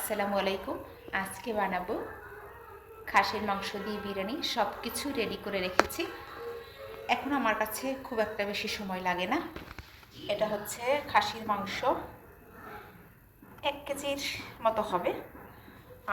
আসসালামু আলাইকুম। আজকে বানাবো খাসির মাংস দিয়ে বিরিয়ানি। সব কিছু রেডি করে রেখেছি। এখন আমার কাছে খুব একটা বেশি সময় লাগে না। এটা হচ্ছে খাসির মাংস, 1 কেজির মতো হবে।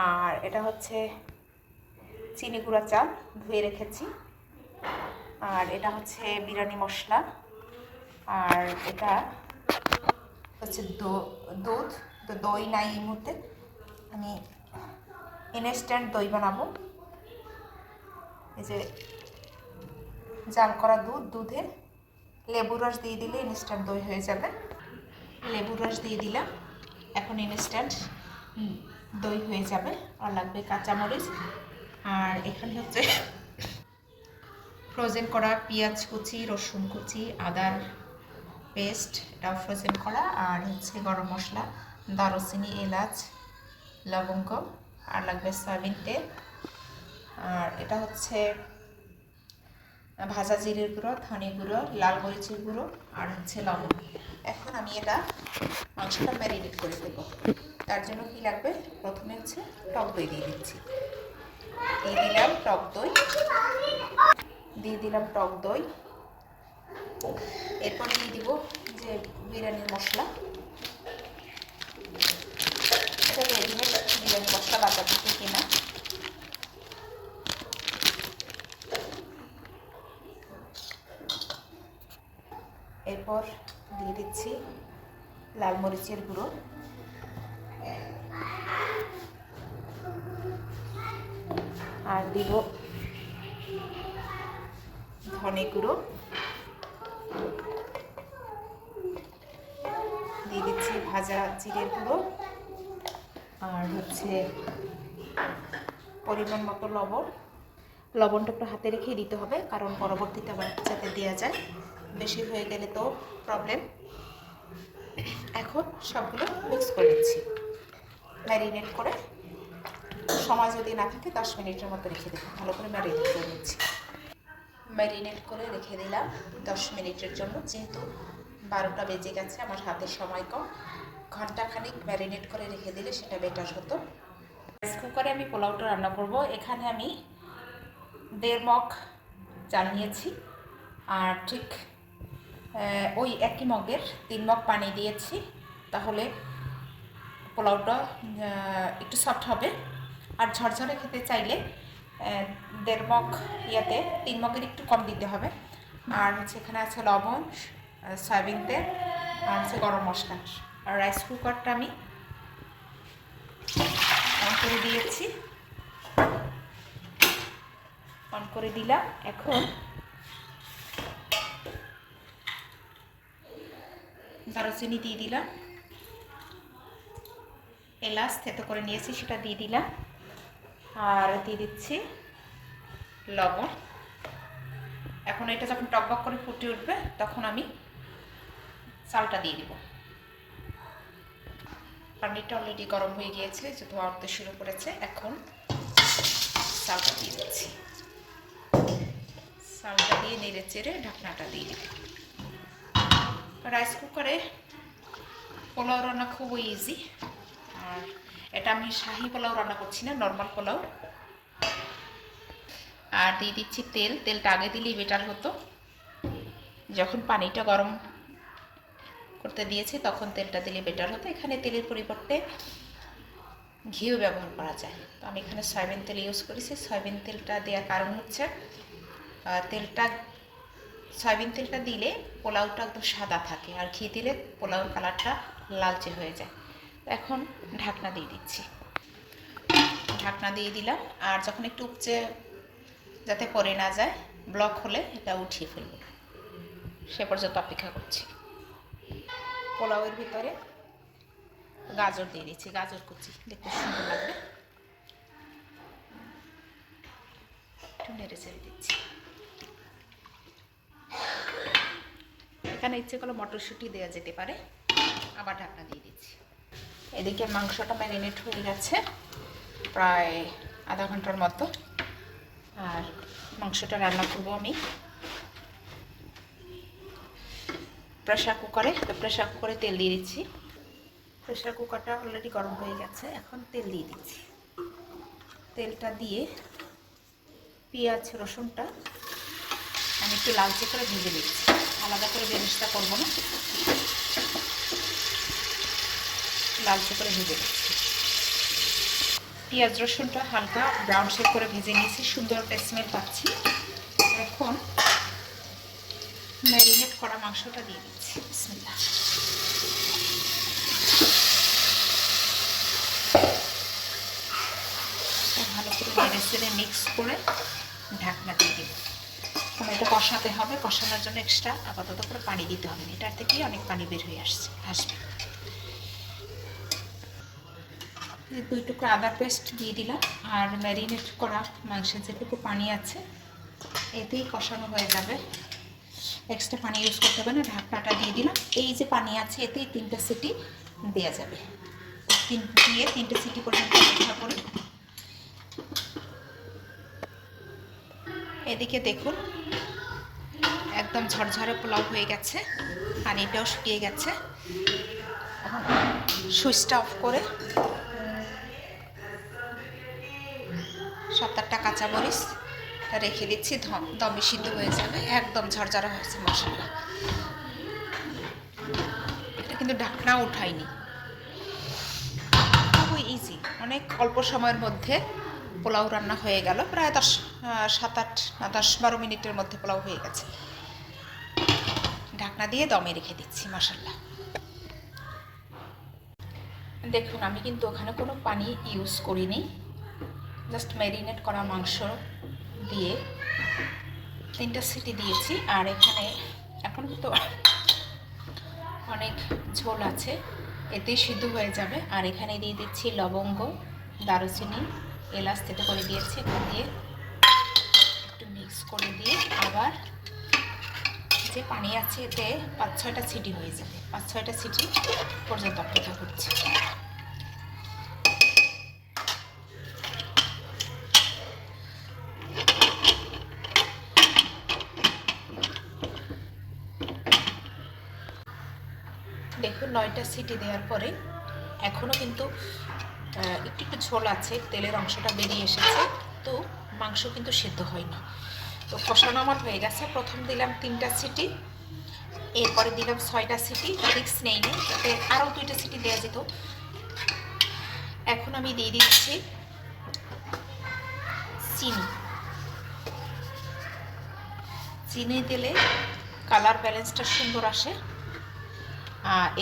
আর এটা হচ্ছে চিনি গুঁড়া চাল, ধুয়ে রেখেছি। আর এটা হচ্ছে বিরিয়ানি মশলা। আর এটা হচ্ছে দুধ। তো দই নাই এই মুহূর্তে, আমি ইনস্ট্যান্ট দই বানাবো। এই যে জাল করা দুধে লেবুর রস দিয়ে দিলে ইনস্ট্যান্ট দই হয়ে যাবে। লেবুর রস দিয়ে দিলাম, এখন ইনস্ট্যান্ট দই হয়ে যাবে। আর লাগবে কাঁচামরিচ। আর এখানে হচ্ছে ফ্রোজেন করা পেঁয়াজ কুচি, রসুন কুচি, আদার পেস্ট, এটাও ফ্রোজেন করা। আর হচ্ছে গরম মশলা, দারুচিনি, এলাচ, লবঙ্গ। আর লাগবে সয়াবিন তেল। আর এটা হচ্ছে ভাজা জিরের গুঁড়ো, ধনে গুঁড়ো, লাল মরিচের গুঁড়ো, আর হচ্ছে লবণ। এখন আমি এটা মাংসটা ম্যারিনেট করে দেবো। তার জন্য কি লাগবে, প্রথমে হচ্ছে টক দই দিয়ে দিচ্ছি। দিয়ে দিলাম টক দই। এরপর দিয়ে দিব যে বিরিয়ানির মশলা। এটা রেডিমেড বিরিয়ানি মশলা, বাজার থেকে কেনা। এরপর দিয়ে দিচ্ছি লাল মরিচের গুঁড়ো, আর দিব ধনে গুঁড়ো, দিয়ে দিচ্ছি ভাজা জিরের গুঁড়ো, আর হচ্ছে পরিমাণ মতো লবণ। লবণটা একটু হাতে রেখেই দিতে হবে, কারণ পরবর্তীতে আবার যাতে দেওয়া যায়। বেশি হয়ে গেলে তো প্রবলেম। এখন সবগুলো মিক্স করে দিচ্ছি। ম্যারিনেট করে, সময় যদি না থাকে 10 মিনিটের মতো রেখে দেবো। ভালো করে ম্যারিনেট করে নিচ্ছি। ম্যারিনেট করে রেখে দিলাম 10 মিনিটের জন্য। যেহেতু 12টা বেজে গেছে, আমার হাতে সময় কম। ঘন্টাখানিক ম্যারিনেট করে রেখে দিলে সেটা বেটার হতো। রাইস কুকারে আমি পোলাওটা রান্না করব। এখানে আমি 1.5 মগ চাল নিয়েছি। আর ঠিক ওই একই মগের 3 মগ পানি দিয়েছি। তাহলে পোলাওটা একটু সফট হবে। আর ঝরঝরে খেতে চাইলে 1.5 মগ 3 মগের একটু কম দিতে হবে। আর হচ্ছে এখানে আছে লবণ, সয়াবিন তেল, আর হচ্ছে গরম মশলা। আর রাইস কুকারটা আমি অন করে দিয়েছি। অন করে দিলাম। এখন দারুচিনি দিয়ে দিলাম, এলাচ থেতো করে নিয়েছি সেটা দিয়ে দিলাম, আর দিয়ে দিচ্ছি লবণ। এখন এটা যখন টকবক করে ফুটে উঠবে তখন আমি চালটা দিয়ে দিব। পানিটা অলরেডি গরম হয়ে গিয়েছে, যে ধোয়া উঠতে শুরু করেছে। এখন চালটা দিয়ে দিচ্ছি। চালটা দিয়ে নেড়ে চেড়ে ঢাকনাটা দিয়ে দিব। রাইস কুকারে পোলাও রান্না খুবই ইজি। আর এটা আমি শাহি পোলাও রান্না করছি না, নর্মাল পোলাও। আর দিয়ে দিচ্ছি তেল। তেলটা আগে দিলেই বেটার হতো। যখন পানিটা গরম করতে দিয়েছি তখন তেলটা দিলে বেটার হতো। এখানে তেলের পরিবর্তে ঘিও ব্যবহার করা যায়। তো আমি এখানে সয়াবিন তেল ইউজ করেছি। সয়াবিন তেলটা দেওয়ার কারণ হচ্ছে সয়াবিন তেলটা দিলে পোলাওটা একদম সাদা থাকে, আর ঘি দিলে পোলাওর কালারটা লালচে হয়ে যায়। এখন ঢাকনা দিয়ে দিচ্ছি। ঢাকনা দিয়ে দিলাম। আর যখন একটু উপচে যাতে পড়ে না যায়, ব্লক হলে এটা উঠিয়ে ফেলব। সে পর্যন্ত অপেক্ষা করছি। পোলাওয়ের ভিতরে গাজর দিয়ে দিচ্ছি, গাজর কুচি, দেখতে সুন্দর লাগবে। একটু নেড়ে চেড়ে দিচ্ছি। এখানে ইচ্ছে করলে মটরশুঁটি দেওয়া যেতে পারে। আবার ঢাকনা দিয়ে দিচ্ছি। এদিকে মাংসটা ম্যারিনেট হয়ে গেছে প্রায় আধা ঘন্টার মতো। আর মাংসটা রান্না করবো আমি প্রেসার কুকারে। তো প্রেসার কুকারে তেল দিয়ে দিচ্ছি। প্রেসার কুকারটা অলরেডি গরম হয়ে গেছে। এখন তেল দিয়ে দিচ্ছি। তেলটা দিয়ে পেঁয়াজ রসুনটা আমি একটু লালচে করে ভেজে দিচ্ছি। আলাদা করে বেরেস্তা করবো না, লালচে করে ভেজে দিচ্ছি। পেঁয়াজ রসুনটা হালকা ব্রাউন শেড করে ভেজে নিয়েছি, সুন্দর একটা স্মেল পাচ্ছি। এখন ম্যারিনেট করা মাংসটা দিয়ে দিচ্ছি। বিসমিল্লাহ। ভালো করে নেড়ে মিক্স করে ঢাকনা দিয়ে দিব। এটা কষাতে হবে, কষানোর জন্য এক্সট্রা আপাতত করে পানি দিতে হবে। এটার থেকেই অনেক পানি বের হয়ে আসবে। 2 টুকরা আদা পেস্ট দিয়ে দিলাম, আর ম্যারিনেট করা মাংসের যেটুকু পানি আছে এতেই কষানো হয়ে যাবে। এক্সট্রা পানি ইউজ করতে হবে না। ঢাকনাটা দিয়ে দিলাম। এই যে পানি আছে এতেই 3টা সিটি দেওয়া যাবে। 3টে সিটি পর্যন্ত অপেক্ষা করি। এদিকে দেখুন একদম ঝরঝরে পোলাও হয়ে গেছে, পানিটাও শুকিয়ে গেছে। এখন সুইচটা অফ করে 7-8টা কাঁচামরিচ রেখে দিচ্ছি, দমে সিদ্ধ হয়ে যাবে। একদম ঝরঝরা হয়েছে মশলা। এটা কিন্তু ঢাকনা উঠাইনি, খুবই ইজি। অনেক অল্প সময়ের মধ্যে পোলাও রান্না হয়ে গেল। প্রায় 10-12 মিনিটের মধ্যে পোলাও হয়ে গেছে। ঢাকনা দিয়ে দমে রেখে দিচ্ছি মাশাআল্লাহ। দেখুন আমি কিন্তু ওখানে কোনো পানি ইউজ করিনি, জাস্ট ম্যারিনেট করা মাংস দিয়ে 3টা সিটি দিয়েছি। আর এখানে এখন তো অনেক ঝোল আছে, এতেই সিদ্ধ হয়ে যাবে। আর এখানে দিয়ে দিচ্ছি লবঙ্গ, দারুচিনি, এলাচ থেকে করে দিয়েছি। এখানে দিয়ে একটু মিক্স করে দিয়ে আবার যে পানি আছে এতে 5-6টা সিটি হয়ে যাবে। 5-6টা সিটি পর্যন্ত অপেক্ষা করছি। দেখুন 9টা সিটি দেওয়ার পরে এখনও কিন্তু একটু ঝোল আছে, তেলের অংশটা বেরিয়ে এসেছে, তো মাংস কিন্তু সিদ্ধ হয়নি। তো কষানো আমার হয়ে গেছে। প্রথম দিলাম 3টা সিটি, এরপরে দিলাম 6টা সিটি। রিক্স নেইনি, যাতে আরও 2টা সিটি দেওয়া যেত। এখন আমি দিয়ে দিচ্ছি চিনি দিলে কালার ব্যালেন্সটা সুন্দর আসে।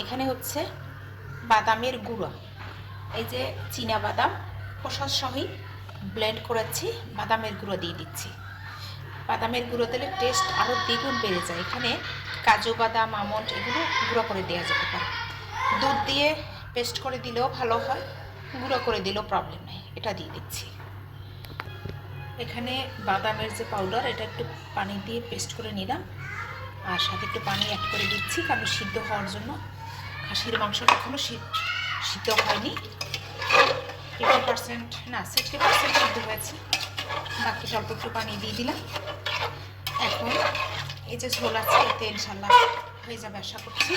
এখানে হচ্ছে বাদামের গুঁড়া, এই যে চীনা বাদাম খোসা সহই ব্লেন্ড করেছি, বাদামের গুঁড়ো দিয়ে দিচ্ছি। বাদামের গুঁড়ো দিলে টেস্ট আরও দ্বিগুণ বেড়ে যায়। এখানে কাজু বাদাম, আমন্ড এগুলো গুঁড়ো করে দেওয়া যেতে পারে। দুধ দিয়ে পেস্ট করে দিলেও ভালো হয়, গুঁড়ো করে দিলেও প্রবলেম নেই। এটা দিয়ে দিচ্ছি। এখানে বাদামের যে পাউডার, এটা একটু পানি দিয়ে পেস্ট করে নিলাম, আর সাথে একটু পানি অ্যাড করে দিচ্ছি কারণ সিদ্ধ হওয়ার জন্য। খাসির মাংসটা এখনও সিদ্ধ হয়নি, 50% না 60% সিদ্ধ হয়েছে। বাকিটা অল্প একটু পানি দিয়ে দিলাম। এখন এই যে ঝোল আছে এতে ইনশাল্লাহ হয়ে যাবে আশা করছি।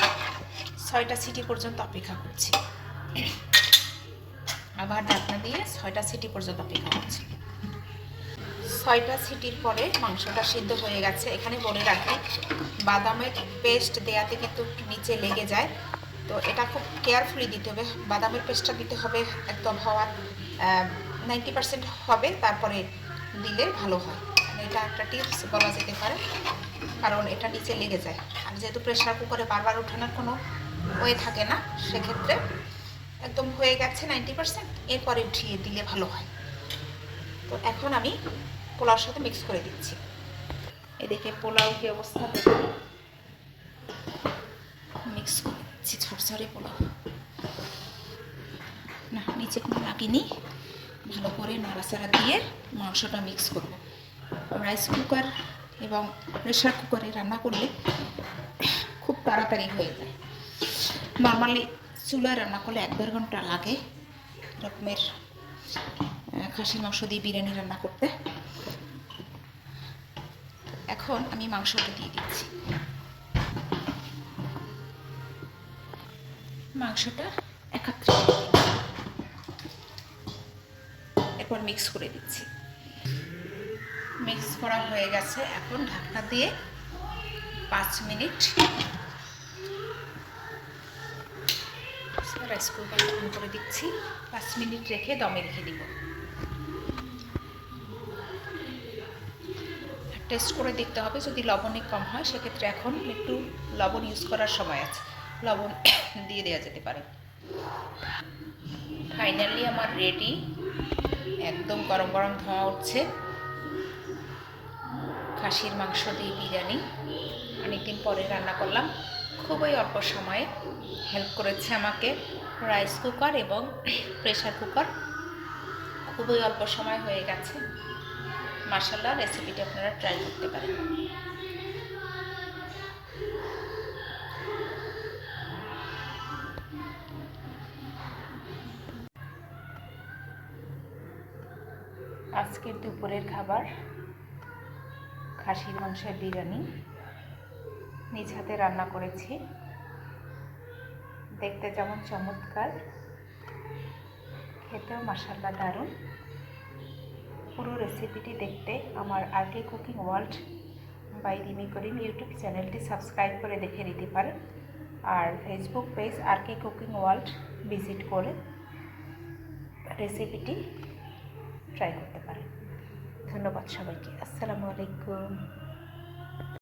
6টা সিটি পর্যন্ত অপেক্ষা করছি। আবার ঢাকনা দিয়ে 6টা সিটি পর্যন্ত অপেক্ষা করছি। 6টা সিটির পরে মাংসটা সিদ্ধ হয়ে গেছে। এখানে বলে রাখি, বাদামের পেস্ট দেওয়াতে কিন্তু নিচে লেগে যায়, তো এটা খুব কেয়ারফুলি দিতে হবে। বাদামের পেস্টটা দিতে হবে একদম হওয়ার 90% হবে, তারপরে দিলে ভালো হয়। এটা একটা টিপস বলা যেতে পারে, কারণ এটা নিচে লেগে যায়। আর যেহেতু প্রেশার কুকারে বারবার ওঠানোর কোনো ওয়ে থাকে না, সেক্ষেত্রে একদম হয়ে গেছে 90%, এরপরে উঠিয়ে দিলে ভালো হয়। তো এখন আমি পোলাওর সাথে মিক্স করে দিচ্ছি। এদিকে পোলাও কি অবস্থা দেখুন, মিক্স করে দিচ্ছি। ঝরঝরে পোলাও না, নিচে কোনো লাগেনি। ভালো করে নাড়াচাড়া দিয়ে মাংসটা মিক্স করব। রাইস কুকার এবং প্রেশার কুকারে রান্না করলে খুব তাড়াতাড়ি হয়ে যায়। নর্মালি চুলায় রান্না করলে 1-1.5 ঘন্টা লাগে এরকমের খাসির মাংস দিয়ে বিরিয়ানি রান্না করতে। এখন আমি মাংসটা দিয়ে দিচ্ছি। মাংসটা একাত্রে এরপর মিক্স করে দিচ্ছি। মিক্স করা হয়ে গেছে, এখন ঢাকনা দিয়ে 5 মিনিট রাইস কুকার অন করে দিচ্ছি। 5 মিনিট রেখে দমে রেখে দিব। টেস্ট করে দেখতে হবে, যদি লবণে কম হয় সেক্ষেত্রে এখন একটু লবণ ইউজ করার সময় আছে, লবণ দিয়ে দেওয়া যেতে পারে। ফাইনালি আমার রেডি, একদম গরম গরম ধোঁয়া উঠছে। খাসির মাংস দিয়ে বিরিয়ানি অনেকদিন পরে রান্না করলাম, খুবই অল্প সময়ে। হেল্প করেছে আমাকে রাইস কুকার এবং প্রেসার কুকার, খুবই অল্প সময় হয়ে গেছে। মাশাআল্লাহ, রেসিপিটা আপনারা ট্রাই করতে পারেন। আজকের দুপুরের খাবার খাসির মাংসের বিরিয়ানি, নিজ হাতে রান্না করেছি। দেখতে যেমন চমৎকার, খেতেও মাশাআল্লাহ দারুণ। পুরো রেসিপিটি দেখতে আমার RK cooking world by Rimi Karim YouTube চ্যানেলটি সাবস্ক্রাইব করে দেখে নিতে পারেন, আর Facebook page RK cooking world visit করে রেসিপিটি ট্রাই করতে পারেন। ধন্যবাদ সবাইকে। আসসালামু আলাইকুম।